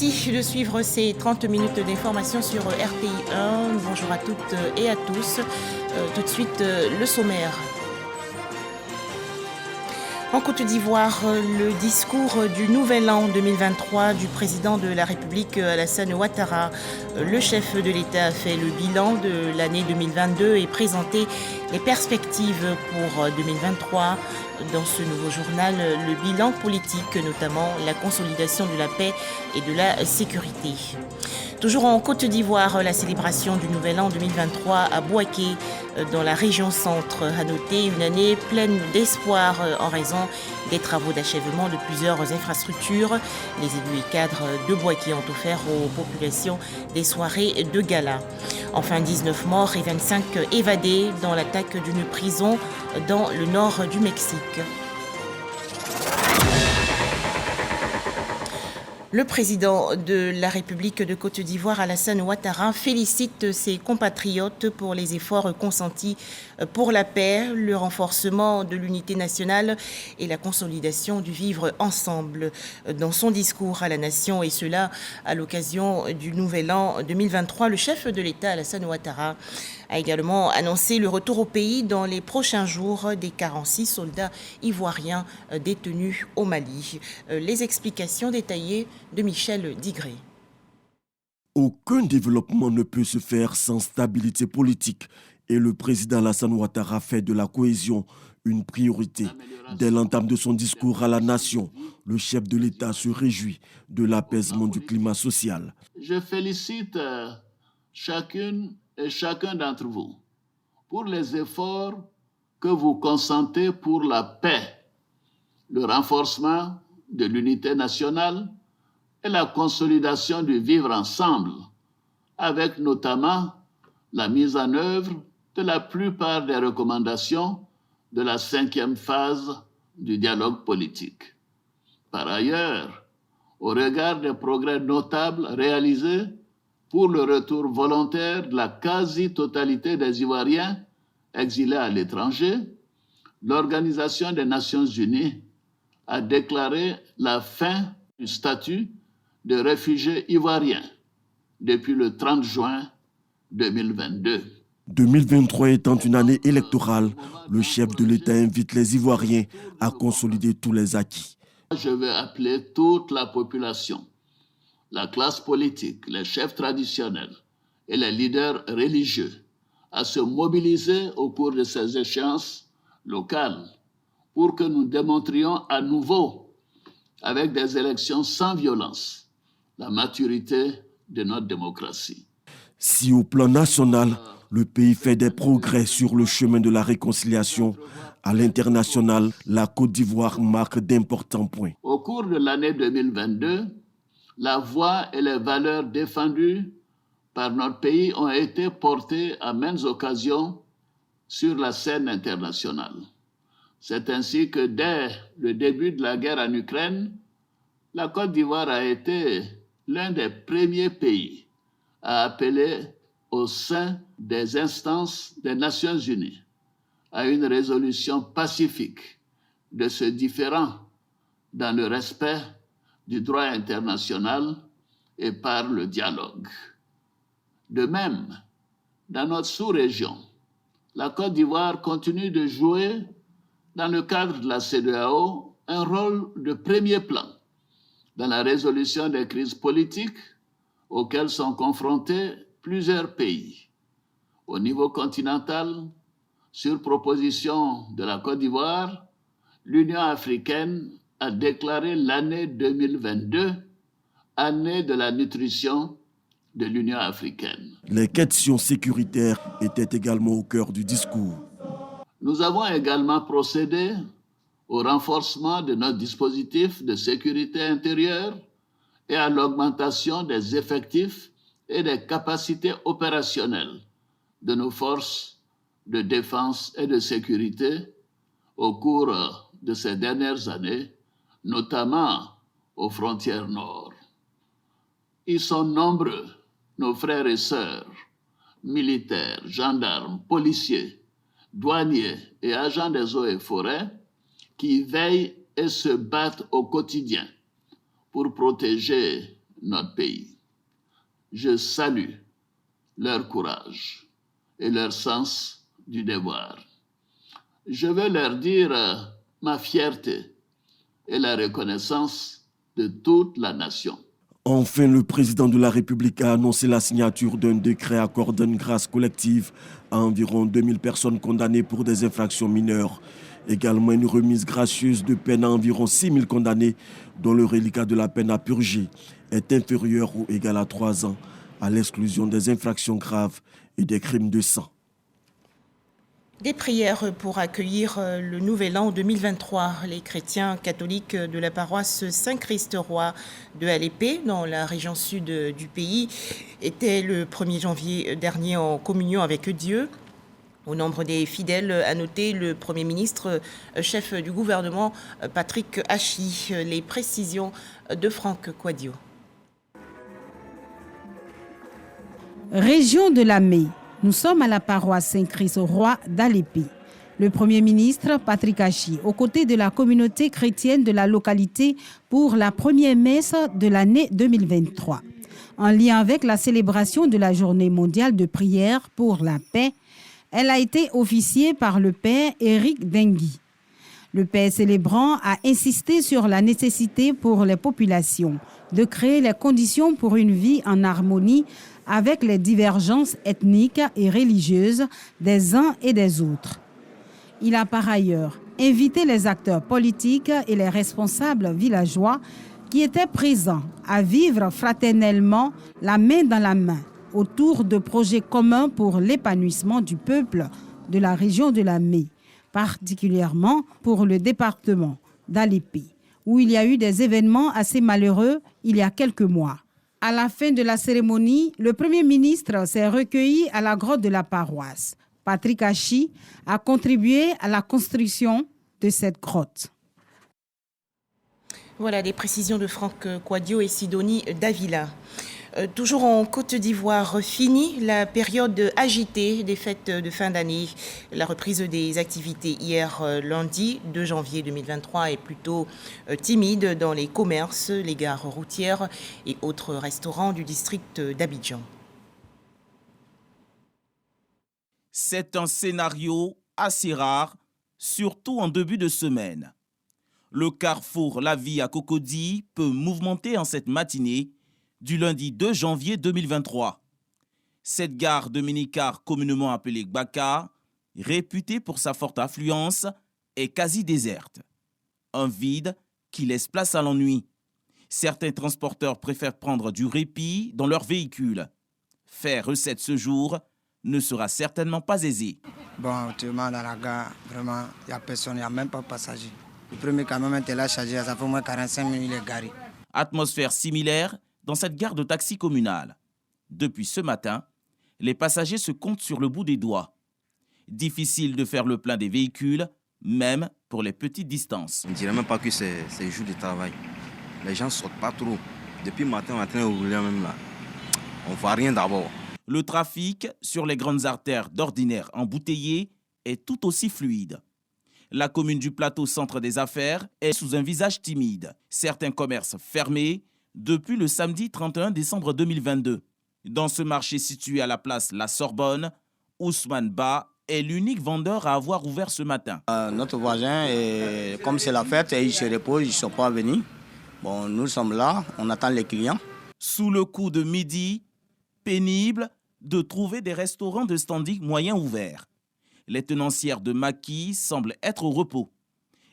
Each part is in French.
Merci de suivre ces 30 minutes d'information sur RTI 1. Bonjour à toutes et à tous. Tout de suite, le sommaire. En Côte d'Ivoire, le discours du Nouvel An 2023 du président de la République Alassane Ouattara. Le chef de l'État a fait le bilan de l'année 2022 et présenté les perspectives pour 2023. Dans ce nouveau journal, le bilan politique, notamment la consolidation de la paix et de la sécurité. Toujours en Côte d'Ivoire, la célébration du Nouvel An 2023 à Bouaké, dans la région centre, a noté une année pleine d'espoir en raison des travaux d'achèvement de plusieurs infrastructures. Les élus et cadres de Bouaké ont offert aux populations des soirées de gala. Enfin, 19 morts et 25 évadés dans l'attaque d'une prison dans le nord du Mexique. Le président de la République de Côte d'Ivoire, Alassane Ouattara, félicite ses compatriotes pour les efforts consentis pour la paix, le renforcement de l'unité nationale et la consolidation du vivre ensemble. Dans son discours à la nation, et cela à l'occasion du Nouvel An 2023, le chef de l'État, Alassane Ouattara, a également annoncé le retour au pays dans les prochains jours des 46 soldats ivoiriens détenus au Mali. Les explications détaillées de Michel Digré. Aucun développement ne peut se faire sans stabilité politique et le président Alassane Ouattara fait de la cohésion une priorité. Dès l'entame de son discours à la nation, le chef de l'État se réjouit de l'apaisement du climat social. Je félicite chacune et chacun d'entre vous pour les efforts que vous consentez pour la paix, le renforcement de l'unité nationale et la consolidation du vivre ensemble, avec notamment la mise en œuvre de la plupart des recommandations de la 5e phase du dialogue politique. Par ailleurs, au regard des progrès notables réalisés pour le retour volontaire de la quasi-totalité des Ivoiriens exilés à l'étranger, l'Organisation des Nations Unies a déclaré la fin du statut de réfugiés ivoiriens depuis le 30 juin 2022. 2023 étant une année électorale, le chef de l'État invite les Ivoiriens à consolider tous les acquis. Je veux appeler toute la population, la classe politique, les chefs traditionnels et les leaders religieux à se mobiliser au cours de ces échéances locales pour que nous démontrions à nouveau, avec des élections sans violence, la maturité de notre démocratie. Si au plan national, le pays fait des progrès sur le chemin de la réconciliation, à l'international, la Côte d'Ivoire marque d'importants points. Au cours de l'année 2022, la voix et les valeurs défendues par notre pays ont été portées à maintes occasions sur la scène internationale. C'est ainsi que dès le début de la guerre en Ukraine, la Côte d'Ivoire a été l'un des premiers pays à appeler au sein des instances des Nations Unies à une résolution pacifique de ce différend dans le respect du droit international et par le dialogue. De même, dans notre sous-région, la Côte d'Ivoire continue de jouer, dans le cadre de la CEDEAO, un rôle de premier plan dans la résolution des crises politiques auxquelles sont confrontés plusieurs pays. Au niveau continental, sur proposition de la Côte d'Ivoire, l'Union africaine a déclaré l'année 2022 année de la nutrition de l'Union africaine. Les questions sécuritaires étaient également au cœur du discours. Nous avons également procédé au renforcement de notre dispositif de sécurité intérieure et à l'augmentation des effectifs et des capacités opérationnelles de nos forces de défense et de sécurité au cours de ces dernières années, notamment aux frontières nord. Ils sont nombreux, nos frères et sœurs, militaires, gendarmes, policiers, douaniers et agents des eaux et forêts qui veillent et se battent au quotidien pour protéger notre pays. Je salue leur courage et leur sens du devoir. Je veux leur dire ma fierté et la reconnaissance de toute la nation. Enfin, le président de la République a annoncé la signature d'un décret accordant une grâce collective à environ 2000 personnes condamnées pour des infractions mineures. Également une remise gracieuse de peine à environ 6000 condamnés dont le reliquat de la peine à purger est inférieur ou égal à 3 ans, à l'exclusion des infractions graves et des crimes de sang. Des prières pour accueillir le nouvel an 2023. Les chrétiens catholiques de la paroisse Saint-Christ-Roi de Alépé, dans la région sud du pays, étaient le 1er janvier dernier en communion avec Dieu. Au nombre des fidèles, a noté le Premier ministre, chef du gouvernement, Patrick Hachi. Les précisions de Franck Quadio. Région de la Mai. Nous sommes à la paroisse Saint-Christ-Roi d'Alépé. Le Premier ministre, Patrick Hachi, aux côtés de la communauté chrétienne de la localité pour la première messe de l'année 2023. En lien avec la célébration de la Journée mondiale de prière pour la paix, elle a été officiée par le père Éric Dengui. Le père célébrant a insisté sur la nécessité pour les populations de créer les conditions pour une vie en harmonie avec les divergences ethniques et religieuses des uns et des autres. Il a par ailleurs invité les acteurs politiques et les responsables villageois qui étaient présents à vivre fraternellement la main dans la main autour de projets communs pour l'épanouissement du peuple de la région de la Mai, particulièrement pour le département d'Alépé, où il y a eu des événements assez malheureux il y a quelques mois. À la fin de la cérémonie, le Premier ministre s'est recueilli à la grotte de la paroisse. Patrick Hachi a contribué à la construction de cette grotte. Voilà des précisions de Franck Quadio et Sidonie Davila. Toujours en Côte d'Ivoire, fini la période agitée des fêtes de fin d'année. La reprise des activités hier lundi 2 janvier 2023 est plutôt timide dans les commerces, les gares routières et autres restaurants du district d'Abidjan. C'est un scénario assez rare, surtout en début de semaine. Le carrefour La Vie à Cocody peut mouvementer en cette matinée du lundi 2 janvier 2023. Cette gare de mini-car communément appelée Gbaka, réputée pour sa forte affluence, est quasi déserte. Un vide qui laisse place à l'ennui. Certains transporteurs préfèrent prendre du répit dans leur véhicule. Faire recette ce jour ne sera certainement pas aisé. Bon, actuellement dans la gare, vraiment, il n'y a personne, il n'y a même pas de passager. Le premier camion était là chargé, ça fait au moins 45 minutes, il est garé. Atmosphère similaire dans cette gare de taxi communale. Depuis ce matin, les passagers se comptent sur le bout des doigts. Difficile de faire le plein des véhicules, même pour les petites distances. On ne dirait même pas que c'est jour de travail. Les gens ne sortent pas trop. Depuis le matin, on est en train de rouler même là. On ne voit rien d'abord. Le trafic sur les grandes artères d'ordinaire embouteillées est tout aussi fluide. La commune du Plateau, centre des affaires, est sous un visage timide. Certains commerces fermés depuis le samedi 31 décembre 2022. Dans ce marché situé à la place La Sorbonne, Ousmane Ba est l'unique vendeur à avoir ouvert ce matin. Notre voisin, comme c'est la fête, il se repose, ils ne sont pas venus. Bon, nous sommes là, on attend les clients. Sous le coup de midi, pénible de trouver des restaurants de standing moyen ouverts. Les tenancières de maquis semblent être au repos.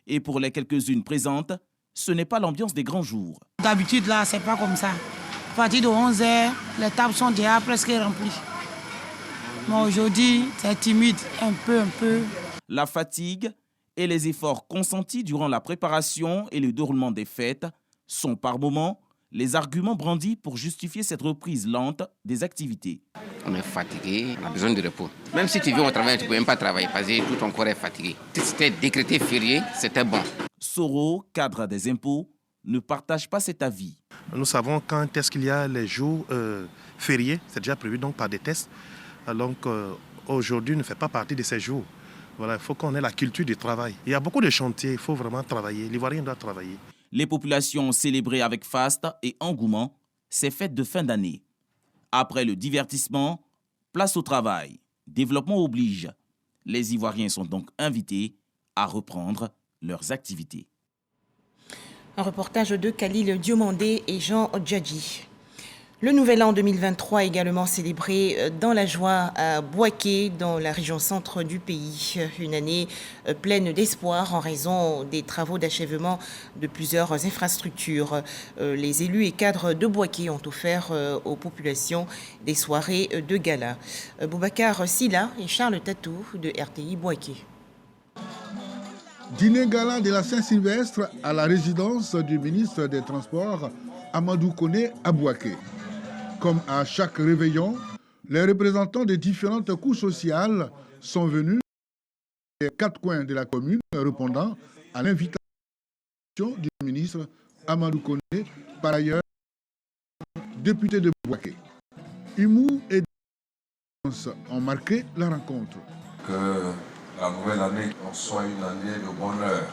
Et pour les quelques-unes présentes, ce n'est pas l'ambiance des grands jours. D'habitude, là, c'est pas comme ça. À partir de 11h, les tables sont déjà presque remplies. Mais aujourd'hui, c'est timide, un peu. La fatigue et les efforts consentis durant la préparation et le déroulement des fêtes sont par moments les arguments brandis pour justifier cette reprise lente des activités. On est fatigué, on a besoin de repos. Même si tu viens au travail, tu ne peux même pas travailler parce que tout ton corps est fatigué. Si c'était décrété férié, c'était bon. Soro, cadre des impôts, ne partage pas cet avis. Nous savons quand est-ce qu'il y a les jours fériés, c'est déjà prévu donc par des tests. Donc aujourd'hui ne fait pas partie de ces jours. Voilà, il faut qu'on ait la culture du travail. Il y a beaucoup de chantiers, il faut vraiment travailler. L'Ivoirien doit travailler. Les populations ont célébré avec faste et engouement ces fêtes de fin d'année. Après le divertissement, place au travail. Développement oblige. Les Ivoiriens sont donc invités à reprendre leurs activités. Un reportage de Khalil Diomandé et Jean Djadji. Le nouvel an 2023 est également célébré dans la joie à Bouaké, dans la région centre du pays. Une année pleine d'espoir en raison des travaux d'achèvement de plusieurs infrastructures. Les élus et cadres de Bouaké ont offert aux populations des soirées de gala. Boubacar Silla et Charles Tatou de RTI Bouaké. Dîner gala de la Saint-Sylvestre à la résidence du ministre des Transports, Amadou Koné, à Bouaké. Comme à chaque réveillon, les représentants des différentes couches sociales sont venus des quatre coins de la commune, répondant à l'invitation du ministre Amadou Koné, par ailleurs député de Bouaké. Humour et défense ont marqué la rencontre. Que la nouvelle année soit une année de bonheur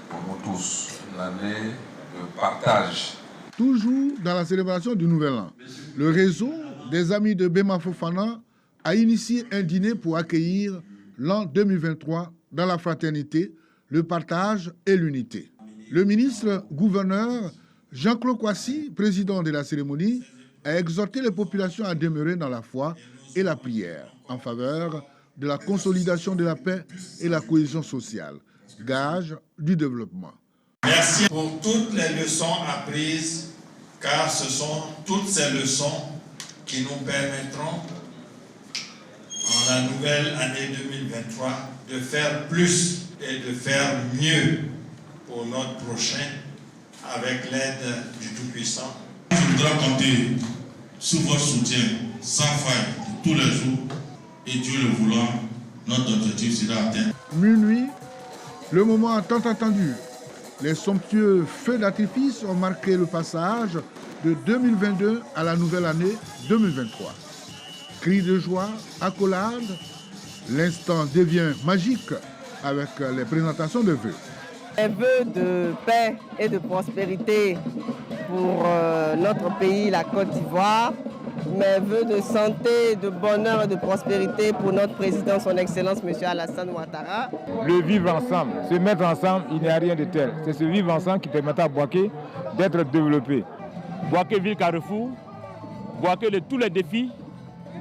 pour nous tous, une année de partage. Toujours dans la célébration du Nouvel An, le réseau des amis de Bema Fofana a initié un dîner pour accueillir l'an 2023 dans la fraternité, le partage et l'unité. Le ministre-gouverneur Jean-Claude Kouassi, président de la cérémonie, a exhorté les populations à demeurer dans la foi et la prière en faveur de la consolidation de la paix et la cohésion sociale, gage du développement. Merci pour toutes les leçons apprises, car ce sont toutes ces leçons qui nous permettront, en la nouvelle année 2023, de faire plus et de faire mieux pour notre prochain, avec l'aide du Tout-Puissant. Je voudrais compter sur votre soutien sans faille tous les jours, et Dieu le voulant, notre objectif sera atteint. Minuit, le moment tant attendu. Les somptueux feux d'artifice ont marqué le passage de 2022 à la nouvelle année 2023. Cris de joie, accolades, l'instant devient magique avec les présentations de vœux. Un vœu de paix et de prospérité pour notre pays, la Côte d'Ivoire, mes vœux de santé, de bonheur et de prospérité pour notre président, son Excellence, M. Alassane Ouattara. Le vivre ensemble, se mettre ensemble, il n'y a rien de tel. C'est ce vivre ensemble qui permettra à Bouaké d'être développé. Bouaké ville carrefour, Bouaké de tous les défis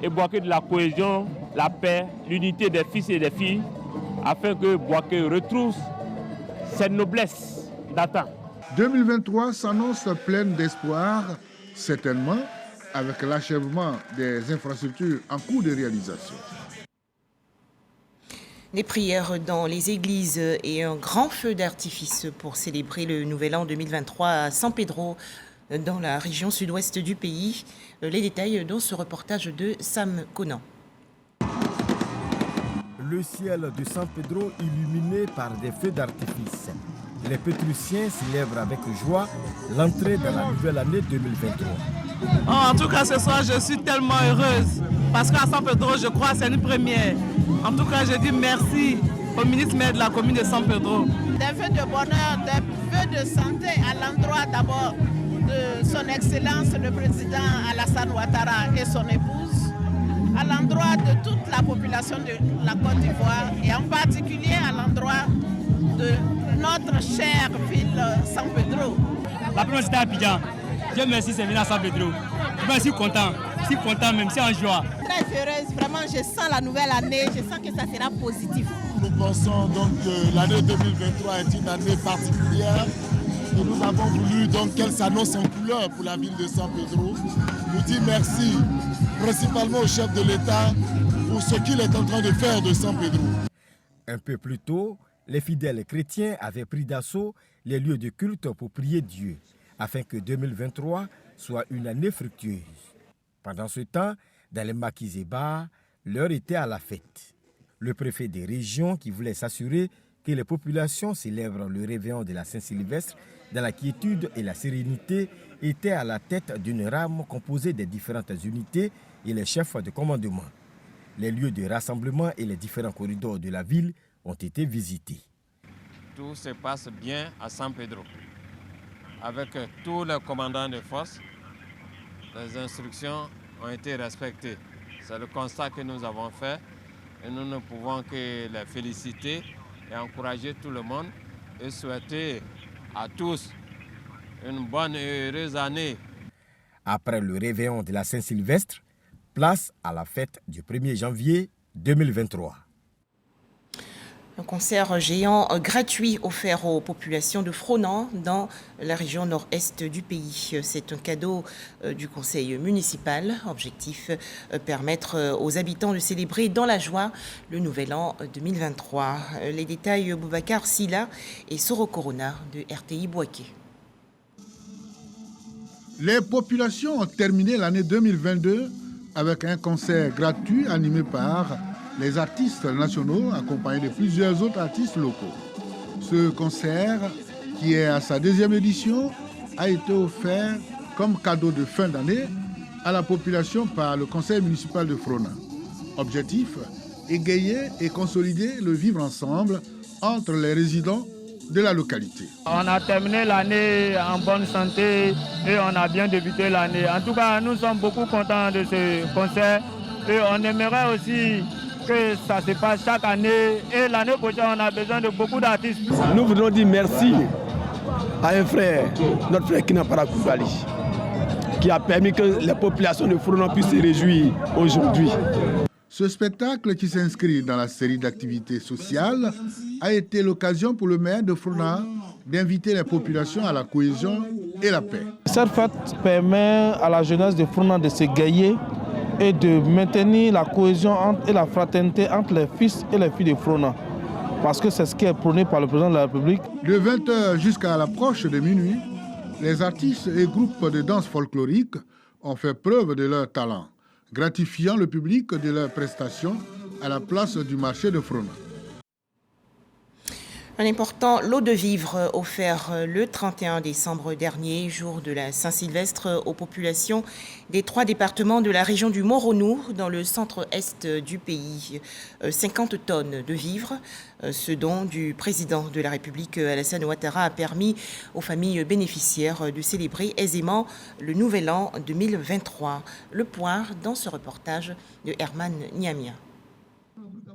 et Bouaké de la cohésion, la paix, l'unité des fils et des filles, afin que Bouaké retrouve cette noblesse d'antan. 2023 s'annonce pleine d'espoir, certainement, avec l'achèvement des infrastructures en cours de réalisation. Des prières dans les églises et un grand feu d'artifice pour célébrer le Nouvel An 2023 à San Pedro, dans la région sud-ouest du pays. Les détails dans ce reportage de Sam Conan. Le ciel de San Pedro illuminé par des feux d'artifice. Les Pétrusiens célèbrent avec joie l'entrée dans la nouvelle année 2023. En tout cas, ce soir, je suis tellement heureuse parce qu'à San Pedro, je crois que c'est une première. En tout cas, je dis merci au ministre-maire de la commune de San Pedro. Des vœux de bonheur, des vœux de santé à l'endroit d'abord de son Excellence le président Alassane Ouattara et son épouse, à l'endroit de toute la population de la Côte d'Ivoire et en particulier à l'endroit de notre chère ville San Pedro. La première c'était à Abidjan. Dieu merci, c'est venu à San Pedro. Je suis content même, c'est en joie. Très heureuse, vraiment je sens la nouvelle année, je sens que ça sera positif. Nous pensons donc que l'année 2023 est une année particulière et nous avons voulu donc qu'elle s'annonce en couleur pour la ville de San Pedro. Nous disons merci principalement au chef de l'État pour ce qu'il est en train de faire de San Pedro. Un peu plus tôt, les fidèles chrétiens avaient pris d'assaut les lieux de culte pour prier Dieu, afin que 2023 soit une année fructueuse. Pendant ce temps, dans les maquis et bars, l'heure était à la fête. Le préfet des régions, qui voulait s'assurer que les populations célèbrent le réveillon de la Saint-Sylvestre dans la quiétude et la sérénité, était à la tête d'une rame composée des différentes unités et les chefs de commandement. Les lieux de rassemblement et les différents corridors de la ville ont été visités. Tout se passe bien à San Pedro, avec tous les commandants de force les instructions ont été respectées. C'est le constat que nous avons fait et nous ne pouvons que les féliciter et encourager tout le monde et souhaiter à tous une bonne et heureuse année. Après le réveillon de la Saint-Sylvestre, place à la fête du 1er janvier 2023. Un concert géant gratuit offert aux populations de Fronan dans la région nord-est du pays. C'est un cadeau du conseil municipal. Objectif, permettre aux habitants de célébrer dans la joie le nouvel an 2023. Les détails, Boubacar Silla et Soro Corona de RTI Boaké. Les populations ont terminé l'année 2022 avec un concert gratuit animé par les artistes nationaux accompagnés de plusieurs autres artistes locaux. Ce concert, qui est à sa 2e édition, a été offert comme cadeau de fin d'année à la population par le conseil municipal de Fronan. Objectif, égayer et consolider le vivre ensemble entre les résidents de la localité. On a terminé l'année en bonne santé et on a bien débuté l'année. En tout cas, nous sommes beaucoup contents de ce concert et on aimerait aussi que ça se passe chaque année et l'année prochaine on a besoin de beaucoup d'artistes. Nous voudrons dire merci à un frère, notre frère Kinapara Koulibaly, qui a permis que les populations de Fronan puissent se réjouir aujourd'hui. Ce spectacle, qui s'inscrit dans la série d'activités sociales, a été l'occasion pour le maire de Fronan d'inviter les populations à la cohésion et la paix. Cette fête permet à la jeunesse de Fronan de s'égayer et de maintenir la cohésion et la fraternité entre les fils et les filles de Fronan. Parce que c'est ce qui est prôné par le président de la République. De 20h jusqu'à l'approche de minuit, les artistes et groupes de danse folklorique ont fait preuve de leur talent, gratifiant le public de leurs prestations à la place du marché de Fronan. Un important lot de vivres offert le 31 décembre dernier, jour de la Saint-Sylvestre, aux populations des 3 départements de la région du Moronou, dans le centre-est du pays. 50 tonnes de vivres. Ce don du président de la République, Alassane Ouattara, a permis aux familles bénéficiaires de célébrer aisément le nouvel an 2023. Le point dans ce reportage de Herman Niamia.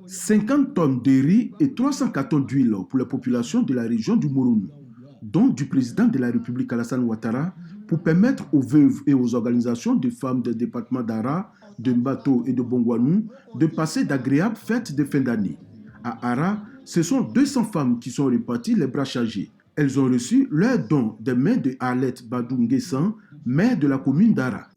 50 tonnes de riz et 300 cartons d'huile pour les populations de la région du Moronou, don du président de la République Alassane Ouattara pour permettre aux veuves et aux organisations de femmes des départements d'Ara, de Mbato et de Bongouanou de passer d'agréables fêtes de fin d'année. À Ara, ce sont 200 femmes qui sont réparties les bras chargés. Elles ont reçu leur don des mains de Arlette Badou Nguessan, maire de la commune d'Ara.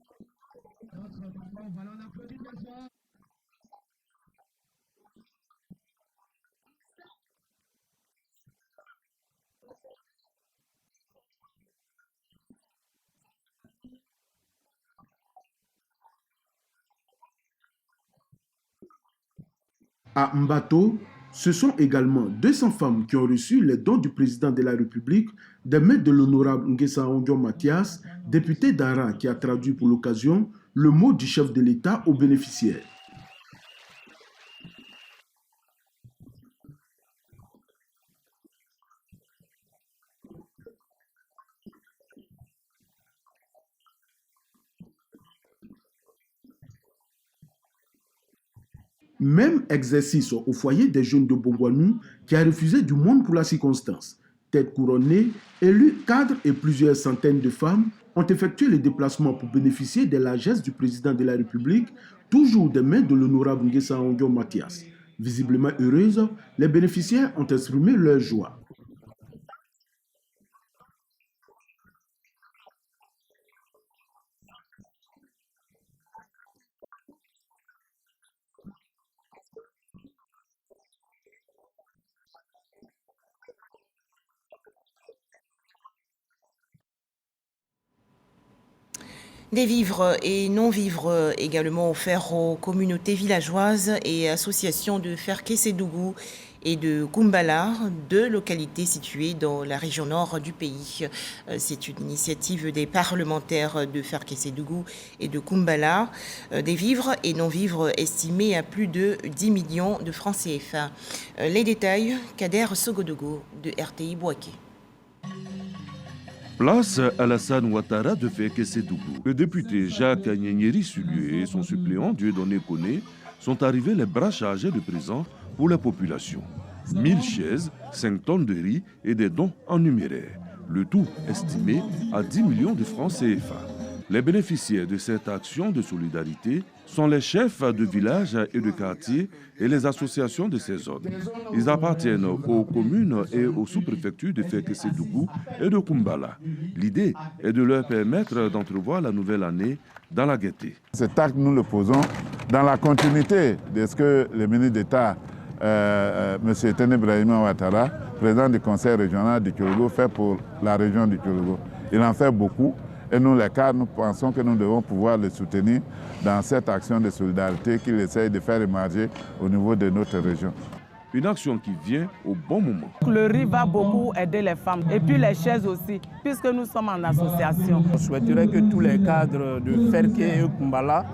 À Mbato, ce sont également 200 femmes qui ont reçu les dons du président de la République, des mains de l'honorable Nguessan Ondion Mathias, député d'Ara, qui a traduit pour l'occasion le mot du chef de l'État aux bénéficiaires. Même exercice au foyer des jeunes de Bongouanou qui a refusé du monde pour la circonstance. Tête couronnée, élus, cadres et plusieurs centaines de femmes ont effectué les déplacements pour bénéficier des largesses du président de la République, toujours des mains de l'honorable Nguessan Ondion Mathias. Visiblement heureuses, les bénéficiaires ont exprimé leur joie. Des vivres et non-vivres également offerts aux communautés villageoises et associations de Ferké-Sédougou et de Kumbala, 2 localités situées dans la région nord du pays. C'est une initiative des parlementaires de Ferké-Sédougou et de Kumbala. Des vivres et non-vivres estimés à plus de 10 millions de francs CFA. Les détails, Kader Sogodogo de RTI Boaké. Place Alassane Ouattara de Fekessédougou. Le député Jacques Agnénieri-Sulué et son suppléant Dieudonné Koné sont arrivés les bras chargés de présents pour la population. 1000 chaises, 5 tonnes de riz et des dons en numéraire. Le tout estimé à 10 millions de francs CFA. Les bénéficiaires de cette action de solidarité sont les chefs de village et de quartier et les associations de ces zones. Ils appartiennent aux communes et aux sous-préfectures de Fekessédougou et de Koumbala. L'idée est de leur permettre d'entrevoir la nouvelle année dans la gaieté. Cet acte, nous le posons dans la continuité de ce que le ministre d'État, M. Tene Brahima Ouattara, président du conseil régional du Tchologo, fait pour la région du Tchologo. Il en fait beaucoup. Et nous, les cadres, nous pensons que nous devons pouvoir le soutenir dans cette action de solidarité qu'il essaye de faire émerger au niveau de notre région. Une action qui vient au bon moment. Le riz va beaucoup aider les femmes et puis les chaises aussi, puisque nous sommes en association. Je souhaiterais que tous les cadres de Ferké et Koumbala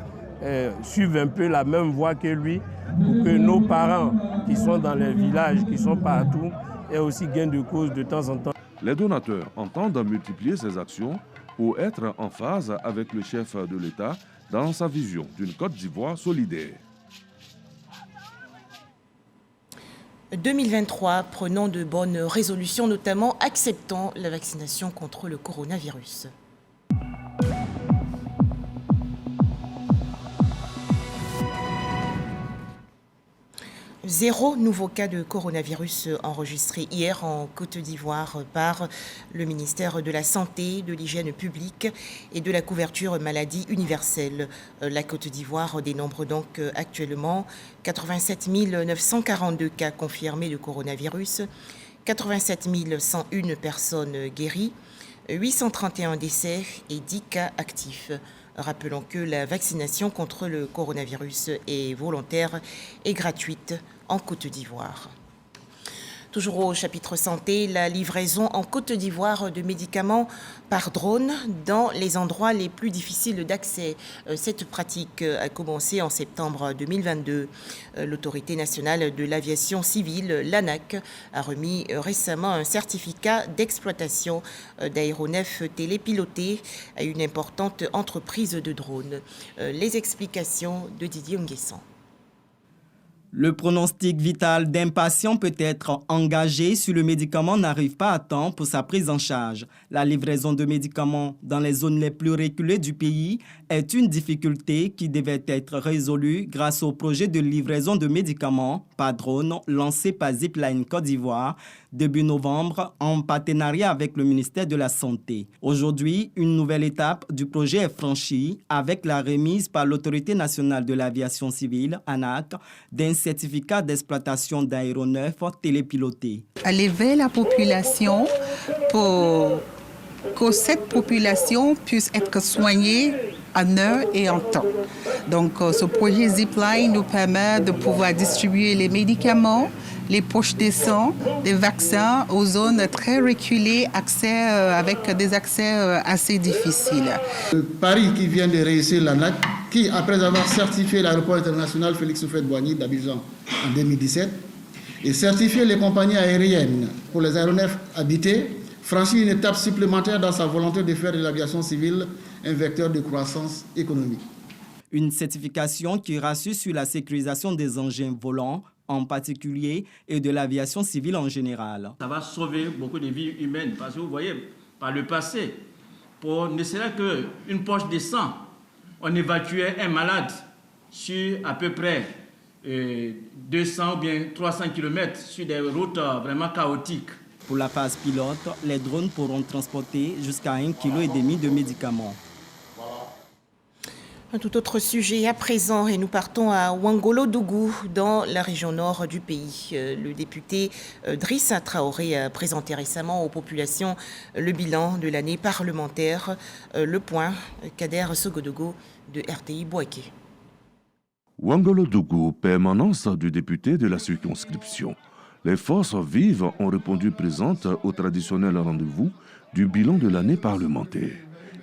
suivent un peu la même voie que lui, pour que nos parents qui sont dans les villages, qui sont partout, aient aussi gain de cause de temps en temps. Les donateurs entendent multiplier ces actions pour être en phase avec le chef de l'État dans sa vision d'une Côte d'Ivoire solidaire. 2023, prenons de bonnes résolutions, notamment acceptant la vaccination contre le coronavirus. Zéro nouveau cas de coronavirus enregistré hier en Côte d'Ivoire par le ministère de la Santé, de l'Hygiène publique et de la couverture maladie universelle. La Côte d'Ivoire dénombre donc actuellement 87 942 cas confirmés de coronavirus, 87 101 personnes guéries, 831 décès et 10 cas actifs. Rappelons que la vaccination contre le coronavirus est volontaire et gratuite en Côte d'Ivoire. Toujours au chapitre santé, la livraison en Côte d'Ivoire de médicaments par drone dans les endroits les plus difficiles d'accès. Cette pratique a commencé en septembre 2022. L'Autorité nationale de l'aviation civile, l'ANAC, a remis récemment un certificat d'exploitation d'aéronefs télépilotés à une importante entreprise de drones. Les explications de Didier Nguessan. Le pronostic vital d'un patient peut être engagé si le médicament n'arrive pas à temps pour sa prise en charge. La livraison de médicaments dans les zones les plus reculées du pays est une difficulté qui devait être résolue grâce au projet de livraison de médicaments par drone lancé par Zipline Côte d'Ivoire début novembre en partenariat avec le ministère de la Santé. Aujourd'hui, une nouvelle étape du projet est franchie avec la remise par l'Autorité nationale de l'aviation civile, ANAC, d'un certificat d'exploitation d'aéronefs télépilotés. Élever la population pour que cette population puisse être soignée en heure et en temps. Donc, ce projet Zipline nous permet de pouvoir distribuer les médicaments, les poches de sang, des vaccins aux zones très reculées, avec des accès assez difficiles. Le pari qui vient de réussir l'ANAC, qui, après avoir certifié l'aéroport international Félix Houphouët-Boigny d'Abidjan en 2017 et certifié les compagnies aériennes pour les aéronefs habités, franchit une étape supplémentaire dans sa volonté de faire de l'aviation civile un vecteur de croissance économique. Une certification qui rassure sur la sécurisation des engins volants en particulier et de l'aviation civile en général. Ça va sauver beaucoup de vies humaines parce que vous voyez, par le passé, pour ne serait qu'une poche de sang, on évacuait un malade sur à peu près 200 ou bien 300 km sur des routes vraiment chaotiques. Pour la phase pilote, les drones pourront transporter jusqu'à 1,5 kg de médicaments. Un tout autre sujet à présent et nous partons à Ouangolo-Dougou dans la région nord du pays. Le député Drissa Traoré a présenté récemment aux populations le bilan de l'année parlementaire. Le point, Kader Sogodogo de RTI Bouaké. Ouangolo-Dougou, permanence du député de la circonscription. Les forces vives ont répondu présentes au traditionnel rendez-vous du bilan de l'année parlementaire.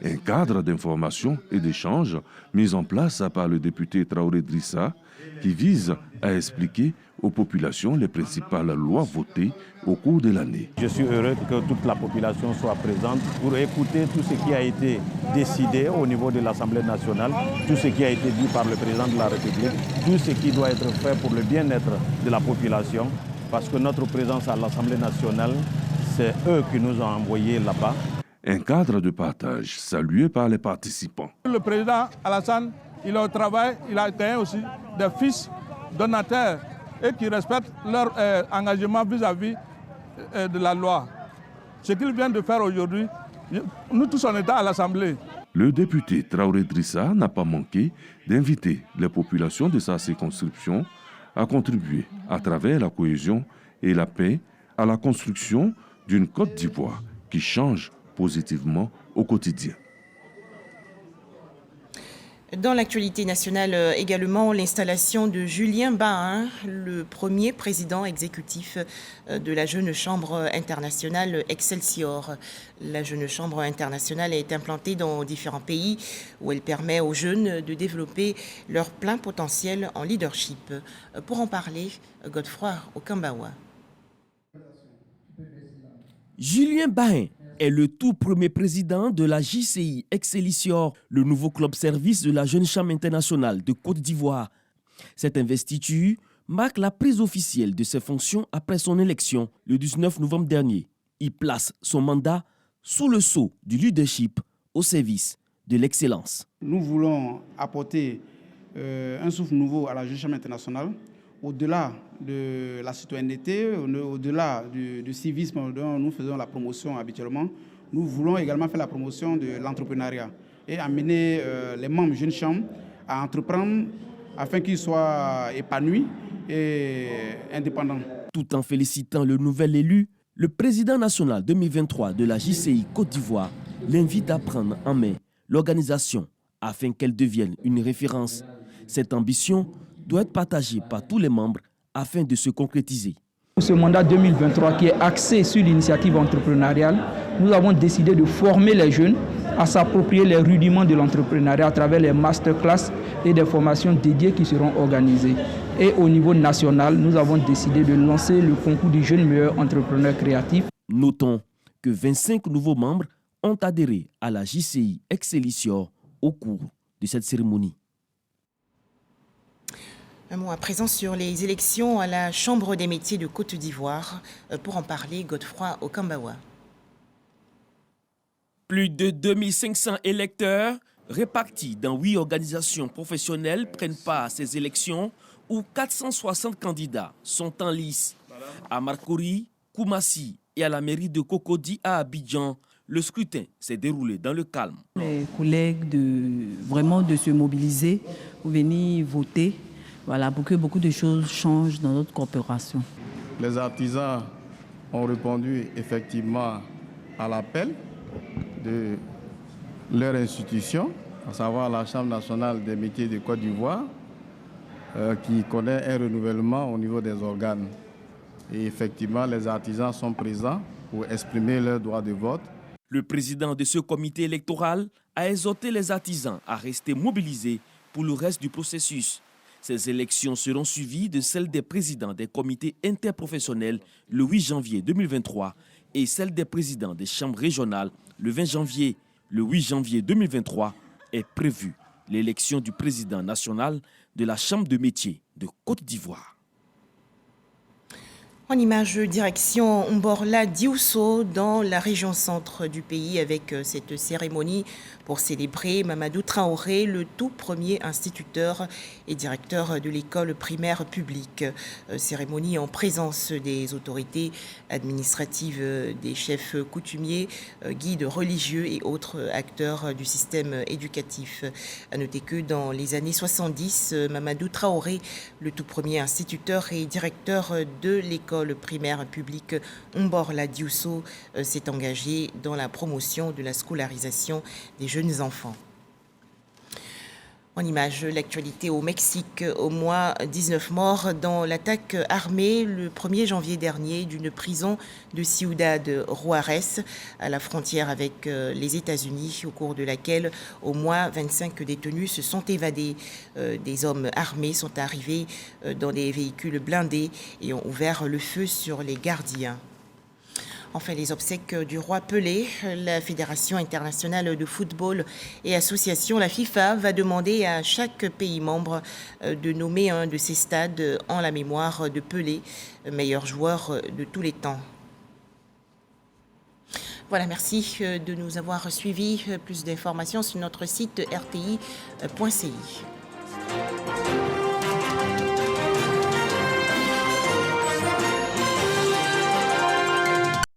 Un cadre d'information et d'échange mis en place par le député Traoré Drissa qui vise à expliquer aux populations les principales lois votées au cours de l'année. Je suis heureux que toute la population soit présente pour écouter tout ce qui a été décidé au niveau de l'Assemblée nationale, tout ce qui a été dit par le président de la République, tout ce qui doit être fait pour le bien-être de la population, parce que notre présence à l'Assemblée nationale, c'est eux qui nous ont envoyés là-bas. Un cadre de partage salué par les participants. Le président Alassane, il est au travail, il a été aussi des fils donateurs et qui respectent leur engagement vis-à-vis de la loi. Ce qu'il vient de faire aujourd'hui, nous tous on était à l'Assemblée. Le député Traoré Drissa n'a pas manqué d'inviter les populations de sa circonscription à contribuer à travers la cohésion et la paix à la construction d'une Côte d'Ivoire qui change positivement au quotidien. Dans l'actualité nationale également, l'installation de Julien Bahin, le premier président exécutif de la Jeune Chambre internationale Excelsior. La Jeune Chambre internationale est implantée dans différents pays où elle permet aux jeunes de développer leur plein potentiel en leadership. Pour en parler, Godefroy Okambawa. Julien Bahin est le tout premier président de la JCI Excelsior, le nouveau club service de la Jeune Chambre internationale de Côte d'Ivoire. Cette investiture marque la prise officielle de ses fonctions après son élection le 19 novembre dernier. Il place son mandat sous le sceau du leadership au service de l'excellence. Nous voulons apporter un souffle nouveau à la Jeune Chambre internationale, au-delà de la citoyenneté, au-delà du civisme dont nous faisons la promotion habituellement. Nous voulons également faire la promotion de l'entrepreneuriat et amener les membres Jeune Chambre à entreprendre afin qu'ils soient épanouis et indépendants. Tout en félicitant le nouvel élu, le président national 2023 de la JCI Côte d'Ivoire l'invite à prendre en main l'organisation afin qu'elle devienne une référence. Cette ambition doit être partagée par tous les membres afin de se concrétiser. Pour ce mandat 2023 qui est axé sur l'initiative entrepreneuriale, nous avons décidé de former les jeunes à s'approprier les rudiments de l'entrepreneuriat à travers les masterclass et des formations dédiées qui seront organisées. Et au niveau national, nous avons décidé de lancer le concours du jeune meilleur entrepreneur créatif. Notons que 25 nouveaux membres ont adhéré à la JCI Excelsior au cours de cette cérémonie. Un mot à présent sur les élections à la Chambre des métiers de Côte d'Ivoire. Pour en parler, Godefroy Okambawa. Plus de 2500 électeurs répartis dans 8 organisations professionnelles prennent part à ces élections où 460 candidats sont en lice. À Marcory, Koumassi et à la mairie de Cocody à Abidjan, le scrutin s'est déroulé dans le calme. Les collègues de se mobiliser pour venir voter. Voilà, pour que beaucoup de choses changent dans notre coopération. Les artisans ont répondu effectivement à l'appel de leur institution, à savoir la Chambre nationale des métiers de Côte d'Ivoire, qui connaît un renouvellement au niveau des organes. Et effectivement, les artisans sont présents pour exprimer leur droit de vote. Le président de ce comité électoral a exhorté les artisans à rester mobilisés pour le reste du processus. Ces élections seront suivies de celles des présidents des comités interprofessionnels le 8 janvier 2023 et celles des présidents des chambres régionales le 20 janvier. Le 8 janvier 2023 est prévue l'élection du président national de la Chambre de métiers de Côte d'Ivoire. En image, direction Mborla Diousso dans la région centre du pays avec cette cérémonie pour célébrer Mamadou Traoré, le tout premier instituteur et directeur de l'école primaire publique. Cérémonie en présence des autorités administratives, des chefs coutumiers, guides religieux et autres acteurs du système éducatif. À noter que dans les années 70, Mamadou Traoré, le tout premier instituteur et directeur de l'école primaire publique Mborla Diousso, s'est engagé dans la promotion de la scolarisation des jeunes enfants. En image, l'actualité au Mexique, au moins 19 morts dans l'attaque armée le 1er janvier dernier d'une prison de Ciudad Juárez à la frontière avec les États-Unis, au cours de laquelle au moins 25 détenus se sont évadés. Des hommes armés sont arrivés dans des véhicules blindés et ont ouvert le feu sur les gardiens. Enfin, les obsèques du roi Pelé, la Fédération internationale de football et association, la FIFA, va demander à chaque pays membre de nommer un de ses stades en la mémoire de Pelé, meilleur joueur de tous les temps. Voilà, merci de nous avoir suivis. Plus d'informations sur notre site rti.ci.